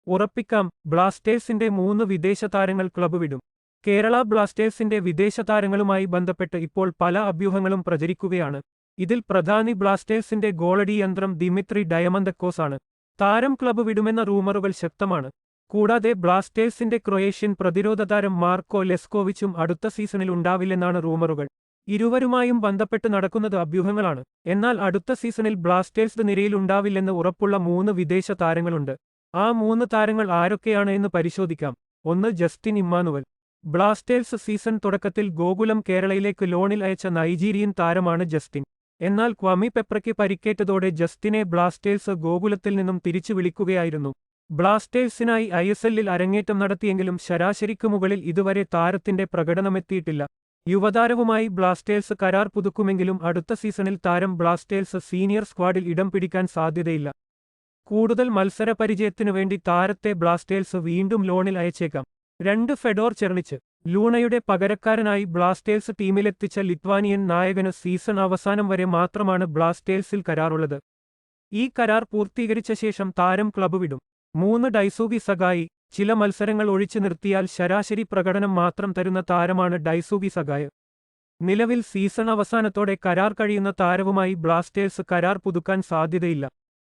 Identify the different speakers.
Speaker 1: ഉറപ്പിക്കാം, ബ്ലാസ്റ്റേഴ്സിന്റെ 3 വിദേശ താരങ്ങൾ ക്ലബ് വിടും. കേരള ബ്ലാസ്റ്റേഴ്സിന്റെ വിദേശ താരങ്ങളുമായി ബന്ധപ്പെട്ട് ഇപ്പോൾ പല അഭ്യൂഹങ്ങളും പ്രചരിക്കുകയാണ്. ഇതിൽ പ്രധാനി ബ്ലാസ്റ്റേഴ്സിന്റെ ഗോളടി യന്ത്രം ദിമിത്രി ഡയമന്തക്കോസ് ആണ്. താരം ക്ലബ് വിടുമെന്ന റൂമറുകൾ ശക്തമാണ്. കൂടാതെ ബ്ലാസ്റ്റേഴ്സിന്റെ ക്രൊയേഷ്യൻ പ്രതിരോധ താരം മാർക്കോ ലെസ്കോവിച്ചും അടുത്ത സീസണിൽ ഉണ്ടാവില്ലെന്നാണ് റൂമറുകൾ. ഇരുവരുമായും ബന്ധപ്പെട്ട് നടക്കുന്നത് അഭ്യൂഹങ്ങളാണ്. എന്നാൽ അടുത്ത സീസണിൽ ബ്ലാസ്റ്റേഴ്സ് നിരയിൽ ഉണ്ടാവില്ലെന്ന് ഉറപ്പുള്ള 3 വിദേശ താരങ്ങളുണ്ട്. ആ 3 താരങ്ങൾ ആരൊക്കെയാണ് എന്ന് പരിശോധിക്കാം. 1. Justin Emmanuel. ബ്ലാസ്റ്റേഴ്സ് സീസൺ തുടക്കത്തിൽ ഗോകുലം കേരളയിലേക്ക് ലോണിൽ അയച്ച നൈജീരിയൻ താരമാണ് ജസ്റ്റിൻ. എന്നാൽ ക്വമി പെപ്രയ്ക്ക് പരിക്കേറ്റതോടെ ജസ്റ്റിനെ ബ്ലാസ്റ്റേഴ്സ് ഗോകുലത്തിൽ നിന്നും തിരിച്ചു വിളിക്കുകയായിരുന്നു. ബ്ലാസ്റ്റേഴ്സിനായി ISL-ൽ അരങ്ങേറ്റം നടത്തിയെങ്കിലും ശരാശരിക്ക് മുകളിൽ ഇതുവരെ താരത്തിന്റെ പ്രകടനമെത്തിയിട്ടില്ല. യുവതാരവുമായി ബ്ലാസ്റ്റേഴ്സ് കരാർ പുതുക്കുമെങ്കിലും അടുത്ത സീസണിൽ താരം ബ്ലാസ്റ്റേഴ്സ് സീനിയർ സ്ക്വാഡിൽ ഇടം പിടിക്കാൻ സാധ്യതയില്ല. കൂടുതൽ മത്സര പരിചയത്തിനു വേണ്ടി താരത്തെ ബ്ലാസ്റ്റേഴ്സ് വീണ്ടും ലോണിൽ അയച്ചേക്കാം. 2. Fedor Chernich. ലൂണയുടെ പകരക്കാരനായി ബ്ലാസ്റ്റേഴ്സ് ടീമിലെത്തിച്ച ലിത്വാനിയൻ നായകന് സീസൺ അവസാനം വരെ മാത്രമാണ് ബ്ലാസ്റ്റേഴ്സിൽ കരാറുള്ളത്. ഈ കരാർ പൂർത്തീകരിച്ച ശേഷം താരം ക്ലബ് വിടും. 3. ഡൈസൂഗി സഗായി. ചില മത്സരങ്ങൾ ഒഴിച്ചു നിർത്തിയാൽ ശരാശരി പ്രകടനം മാത്രം തരുന്ന താരമാണ് ഡൈസൂഗി സഗായ്. നിലവിൽ സീസൺ അവസാനത്തോടെ കരാർ കഴിയുന്ന താരവുമായി ബ്ലാസ്റ്റേഴ്സ് കരാർ പുതുക്കാൻ സാധ്യതയില്ല.